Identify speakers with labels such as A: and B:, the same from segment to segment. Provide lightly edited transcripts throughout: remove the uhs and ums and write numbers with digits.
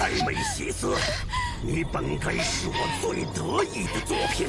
A: 难为戏子，你本该是我最得意的作品。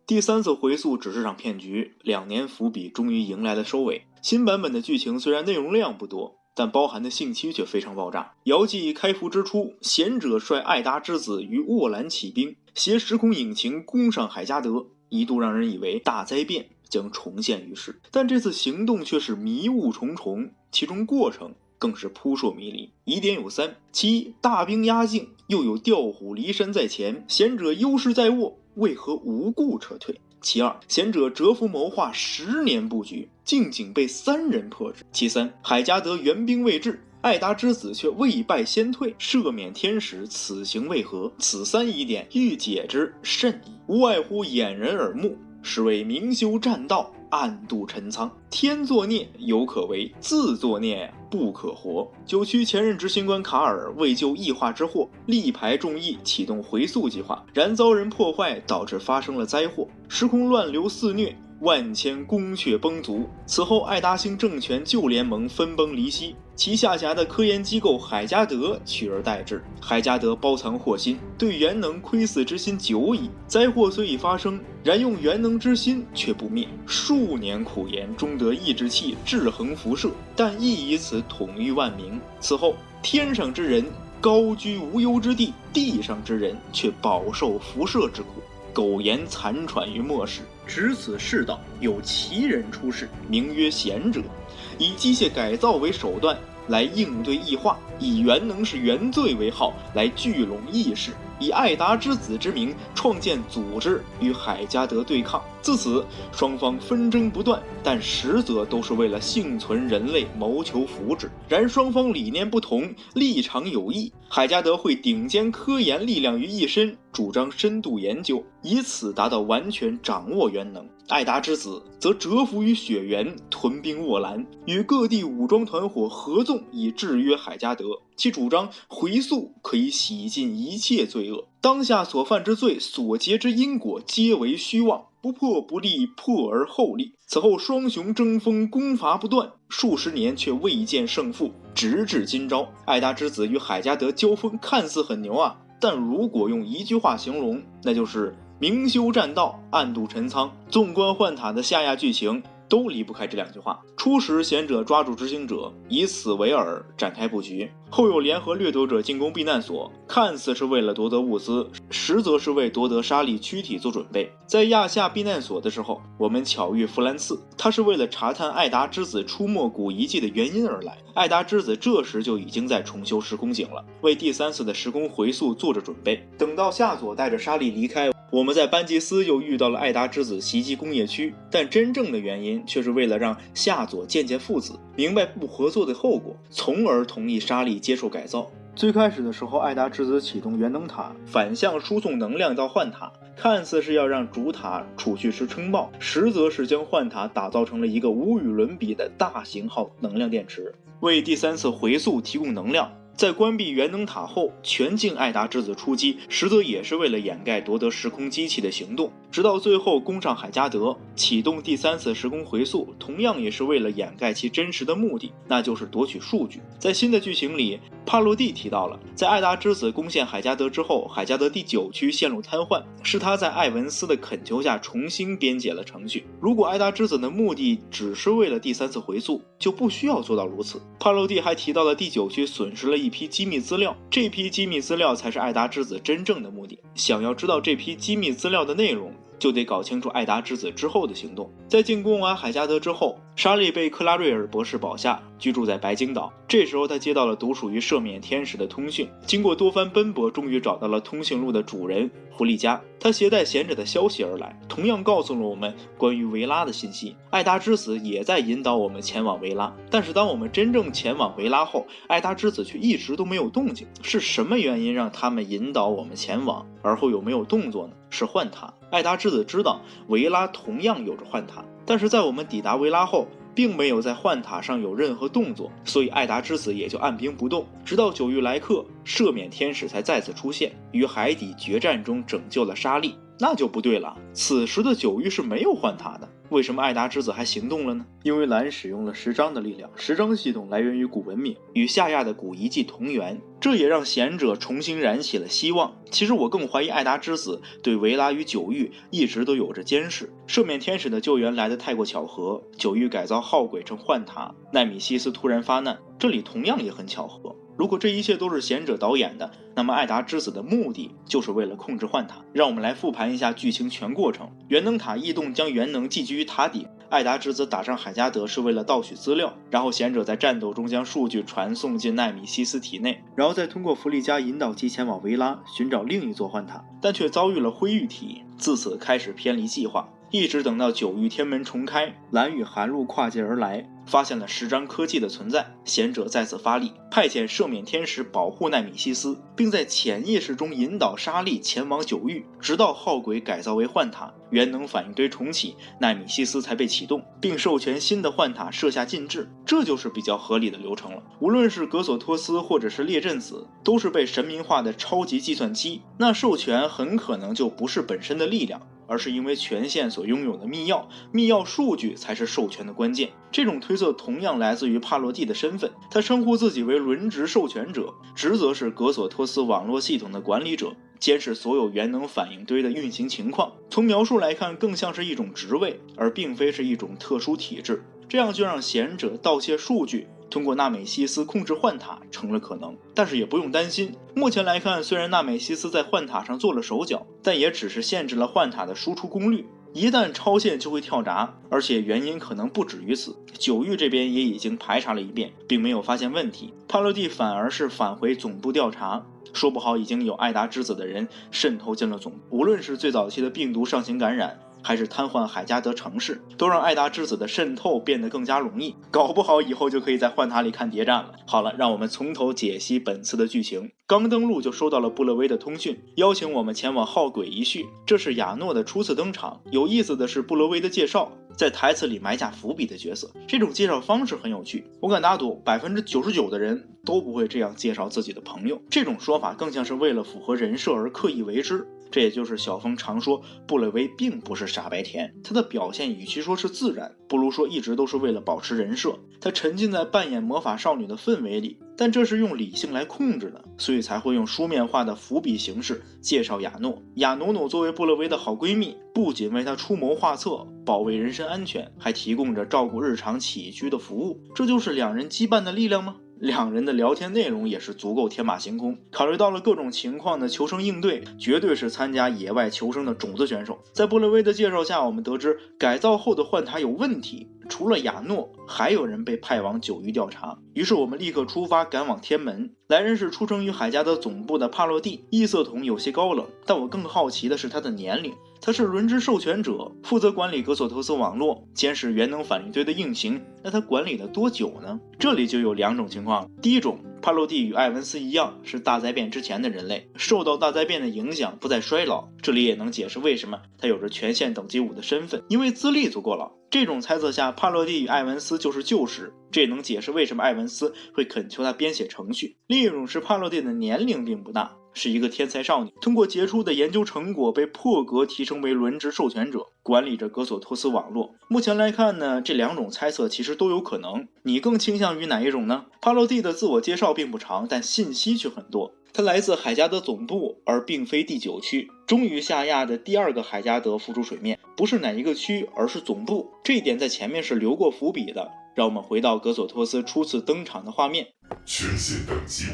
B: 第3次回溯只是场骗局，2年伏笔终于迎来了收尾。新版本的剧情虽然内容量不多，但包含的信息却非常爆炸。遥记开服之初，贤者率艾达之子于沃兰起兵，携时空引擎攻上海加德，一度让人以为大灾变将重现于世。但这次行动却是迷雾重重，其中过程更是扑朔迷离。疑点有3：其一，大兵压境，又有调虎离山在前，贤者优势在握，为何无故撤退？其二，贤者蛰伏谋划10年布局，竟仅被3人破之。其三，海加德援兵未至，艾达之子却未败先退，赦免天使此行为何？此3疑点欲解之甚易，无外乎掩人耳目，是谓明修栈道，暗度陈仓。天作孽犹可为，自作孽不可活。9区前任执行官卡尔为救异化之祸，力排众议，启动回溯计划，然遭人破坏，导致发生了灾祸，时空乱流肆虐，万千宫阙崩殂。此后爱达星政权旧联盟分崩离析，其下辖的科研机构海加德取而代之。海加德包藏祸心，对元能窥伺之心久矣。灾祸虽已发生，然用元能之心却不灭。数年苦研，终得意志气制衡辐射，但亦以此统御万民。此后天上之人高居无忧之地，地上之人却饱受辐射之苦，苟延残喘于末世。值此世道，有奇人出世，名曰贤者，以机械改造为手段来应对异化，以元能是原罪为号来聚拢意识，以艾达之子之名创建组织与海加德对抗。自此双方纷争不断，但实则都是为了幸存人类谋求福祉。然双方理念不同，立场有异。海加德会顶尖科研力量于一身，主张深度研究，以此达到完全掌握元能。艾达之子则蛰伏于雪原，屯兵沃兰，与各地武装团伙合纵，以制约海加德。其主张回溯可以洗尽一切罪恶，当下所犯之罪，所结之因果，皆为虚妄，不破不立，破而后立。此后双雄争锋，攻伐不断，数十年却未见胜负，直至今朝。艾达之子与海加德交锋看似很牛啊，但如果用一句话形容，那就是明修栈道，暗度陈仓。纵观幻塔的下亚剧情，都离不开这2句话。初时贤者抓住执行者，以此为饵展开布局，后又联合掠夺者进攻避难所，看似是为了夺得物资，实则是为夺得沙利躯体做准备。在亚夏避难所的时候，我们巧遇弗兰茨，他是为了查探艾达之子出没古遗迹的原因而来。艾达之子这时就已经在重修时空井了，为第3次的时空回溯做着准备。等到夏佐带着沙利离开，我们在班吉斯又遇到了艾达之子袭击工业区，但真正的原因却是为了让夏佐见见父子，明白不合作的后果，从而同意沙利接受改造。最开始的时候，艾达之子启动元能塔，反向输送能量到幻塔，看似是要让主塔储蓄时撑爆，实则是将幻塔打造成了一个无与伦比的大型号能量电池，为第3次回溯提供能量。在关闭元能塔后，全境艾达之子出击，实则也是为了掩盖夺得时空机器的行动，直到最后攻上海加德，启动第3次时空回溯，同样也是为了掩盖其真实的目的，那就是夺取数据。在新的剧情里，帕洛蒂提到了，在艾达之子攻陷海加德之后，海加德第9区陷入瘫痪，是他在艾文斯的恳求下重新编解了程序。如果艾达之子的目的只是为了第3次回溯，就不需要做到如此。帕洛蒂还提到了第9区损失了一批机密资料，这批机密资料才是艾达之子真正的目的。想要知道这批机密资料的内容，就得搞清楚艾达之子之后的行动。在进攻完海加德之后，莎莉被克拉瑞尔博士保下，居住在白金岛。这时候他接到了独属于赦免天使的通讯，经过多番奔波，终于找到了通讯录的主人弗利加。他携带贤者的消息而来，同样告诉了我们关于维拉的信息。艾达之子也在引导我们前往维拉，但是当我们真正前往维拉后，艾达之子却一直都没有动静。是什么原因让他们引导我们前往，而后又没有动作呢？是幻塔。艾达之子知道维拉同样有着幻塔，但是在我们抵达维拉后，并没有在幻塔上有任何动作，所以艾达之子也就按兵不动，直到九域来客赦免天使才再次出现，于海底决战中拯救了莎莉。那就不对了，此时的九域是没有幻塔的，为什么艾达之子还行动了呢？因为蓝使用了时章的力量，时章系统来源于古文明，与夏亚的古遗迹同源，这也让贤者重新燃起了希望。其实我更怀疑艾达之子对维拉与九域一直都有着监视，赦免天使的救援来得太过巧合，九域改造号鬼成幻塔，奈米西斯突然发难，这里同样也很巧合。如果这一切都是贤者导演的，那么艾达之子的目的就是为了控制幻塔。让我们来复盘一下剧情全过程。元能塔异动将元能寄居于塔顶，艾达之子打上海加德是为了盗取资料，然后贤者在战斗中将数据传送进奈米西斯体内，然后再通过弗利加引导其前往维拉寻找另一座幻塔，但却遭遇了灰域体，自此开始偏离计划，一直等到九域天门重开，蓝与寒露跨界而来，发现了时章科技的存在，贤者再次发力，派遣赦免天使保护奈米西斯，并在潜意识中引导沙利前往九域，直到号鬼改造为幻塔，元能反应堆重启，奈米西斯才被启动，并授权新的幻塔设下禁制。这就是比较合理的流程了。无论是格索托斯或者是列阵子，都是被神明化的超级计算机，那授权很可能就不是本身的力量，而是因为权限所拥有的密钥，密钥数据才是授权的关键。这种推测同样来自于帕洛蒂的身份，他称呼自己为轮值授权者，职责是格索托斯网络系统的管理者，监视所有元能反应堆的运行情况。从描述来看，更像是一种职位，而并非是一种特殊体制，这样就让贤者盗窃数据，通过纳美西斯控制幻塔成了可能。但是也不用担心，目前来看，虽然纳美西斯在幻塔上做了手脚，但也只是限制了幻塔的输出功率，一旦超限就会跳闸，而且原因可能不止于此。九域这边也已经排查了一遍，并没有发现问题，帕洛蒂反而是返回总部调查，说不好已经有艾达之子的人渗透进了总部。无论是最早期的病毒上行感染，还是瘫痪海加德城市，都让艾达之子的渗透变得更加容易，搞不好以后就可以在幻塔里看谍战了。好了，让我们从头解析本次的剧情。刚登陆就收到了布勒威的通讯，邀请我们前往号鬼一叙，这是亚诺的初次登场。有意思的是布勒威的介绍，在台词里埋下伏笔的角色，这种介绍方式很有趣。我敢打赌99%的人都不会这样介绍自己的朋友，这种说法更像是为了符合人设而刻意为之。这也就是小峰常说布雷威并不是傻白甜，他的表现与其说是自然，不如说一直都是为了保持人设，他沉浸在扮演魔法少女的氛围里，但这是用理性来控制的，所以才会用书面化的伏笔形式介绍亚诺。亚努努作为布勒威的好闺蜜，不仅为他出谋划策，保卫人身安全，还提供着照顾日常起居的服务，这就是两人羁绊的力量吗？两人的聊天内容也是足够天马行空，考虑到了各种情况的求生应对，绝对是参加野外求生的种子选手。在布勒威的介绍下，我们得知改造后的幻塔有问题，除了亚诺，还有人被派往九域调查。于是我们立刻出发赶往天门。来人是出生于海加德总部的帕洛蒂，异色瞳有些高冷，但我更好奇的是他的年龄。他是轮值授权者，负责管理格索托斯网络，监视元能反应堆的运行。那他管理了多久呢？这里就有两种情况了。第一种，帕洛蒂与艾文斯一样，是大灾变之前的人类，受到大灾变的影响，不再衰老。这里也能解释为什么他有着权限等级5的身份，因为资历足够老。这种猜测下，帕洛蒂与艾文斯就是旧识，这也能解释为什么艾文斯会恳求他编写程序。另一种是帕洛蒂的年龄并不大，是一个天才少女，通过杰出的研究成果被破格提升为轮值授权者，管理着格索托斯网络。目前来看呢，这两种猜测其实都有可能，你更倾向于哪一种呢？帕洛蒂的自我介绍并不长，但信息却很多。他来自海加德总部，而并非第9区。终于夏亚的第2个海加德浮出水面，不是哪一个区，而是总部。这一点在前面是留过伏笔的。让我们回到格索托斯初次登场的画面。
C: 权限等级5，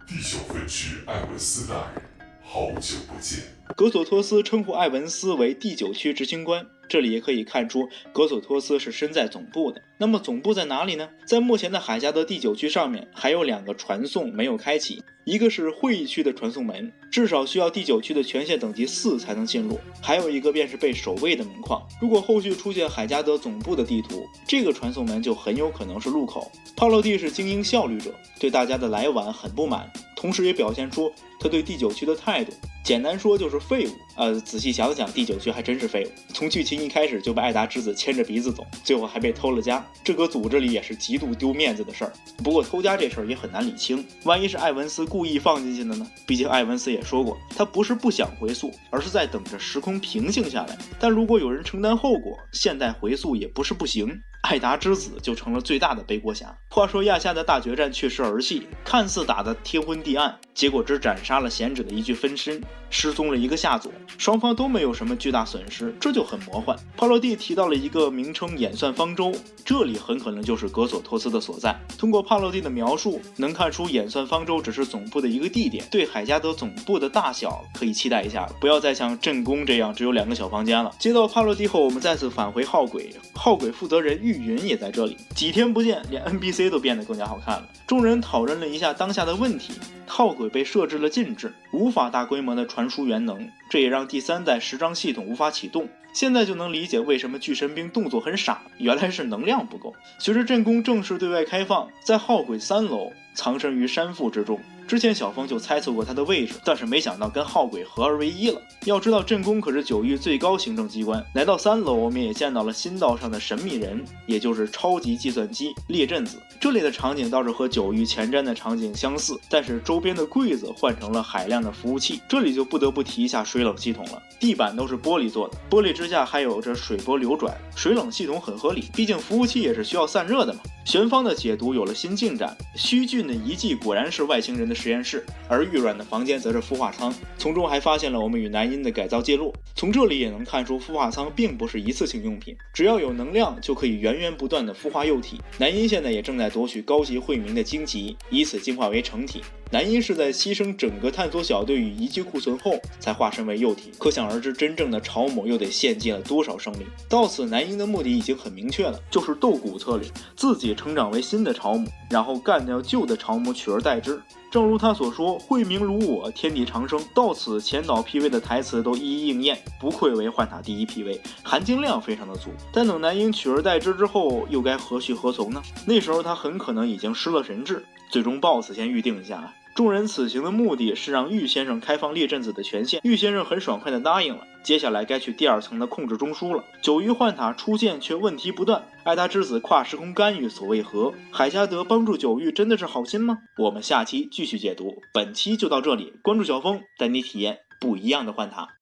C: 第9分区艾文斯大人，好久不见。
B: 格索托斯称呼艾文斯为第9区执行官，这里也可以看出格索托斯是身在总部的。那么总部在哪里呢？在目前的海加德第9区上面还有2个传送没有开启，一个是会议区的传送门，至少需要第9区的权限等级4才能进入，还有一个便是被守卫的门框。如果后续出现海加德总部的地图，这个传送门就很有可能是入口。帕洛蒂是精英效率者，对大家的来晚很不满，同时也表现出他对第9区的态度。简单说就是废物。仔细想想，第9区还真是废物。从剧情一开始就被艾达之子牵着鼻子走，最后还被偷了家，这搁组织里也是极度丢面子的事儿。不过偷家这事儿也很难理清，万一是艾文斯故意放进去的呢？毕竟艾文斯也说过，他不是不想回溯，而是在等着时空平静下来。但如果有人承担后果，现代回溯也不是不行。艾达之子就成了最大的背锅侠。话说亚夏的大决战确实儿戏，看似打得天昏地暗，结果只斩杀了贤者的一具分身，失踪了一个夏佐，双方都没有什么巨大损失，这就很魔幻。帕洛蒂提到了一个名称演算方舟，这里很可能就是格索托斯的所在。通过帕洛蒂的描述，能看出演算方舟只是总部的一个地点，对海加德总部的大小可以期待一下，不要再像镇宫这样只有2个小房间了。接到帕洛蒂后，我们再次返回号轨，号轨负责人玉云也在这里。几天不见，连 NPC 都变得更加好看了。众人讨论了一下当下的问题，号轨被设置了禁制，无法大规模的传输元能，这也让第3代时章系统无法启动。现在就能理解为什么巨神兵动作很傻，原来是能量不够。随着镇宫正式对外开放，在号轨3楼藏身于山腹之中。之前小峰就猜测过他的位置，但是没想到跟号轨合二为一了。要知道镇宫可是9域最高行政机关。来到3楼，我们也见到了新道上的神秘人，也就是超级计算机列阵子。这里的场景倒是和9域前瞻的场景相似，但是周边的柜子换成了海量的服务器。这里就不得不提一下水冷系统了，地板都是玻璃做的，玻璃之下还有着水波流转，水冷系统很合理，毕竟服务器也是需要散热的嘛。玄方的解读有了新进展，虚俊的遗迹果然是外星人的实验室，而玉软的房间则是孵化舱，从中还发现了我们与南音的改造记录。从这里也能看出孵化舱并不是一次性用品，只要有能量就可以源源不断的孵化幼体。南音现在也正在夺取高级惠民的荆棘，以此进化为成体。南音是在牺牲整个探索小队与遗迹库存后才化身为幼体，可想而知真正的潮母又得献祭了多少生灵。到此南音的目的已经很明确了，就是斗骨策略，自己成长为新的潮母，然后干掉旧的潮母取而代之。正如他所说，惠民如我，天地长生。到此前导 PV 的台词都一一应验，不愧为幻塔第1 PV， 含金量非常的足。但等南音取而代之之后，又该何去何从呢？那时候他很可能已经失了神智。最终 BOSS 先预定一下。众人此行的目的是让玉先生开放列阵子的权限，玉先生很爽快的答应了。接下来该去第2层的控制中枢了。9域幻塔出现却问题不断，艾达之子跨时空干预所为何？海加德帮助9域真的是好心吗？我们下期继续解读。本期就到这里，关注小峰，带你体验不一样的幻塔。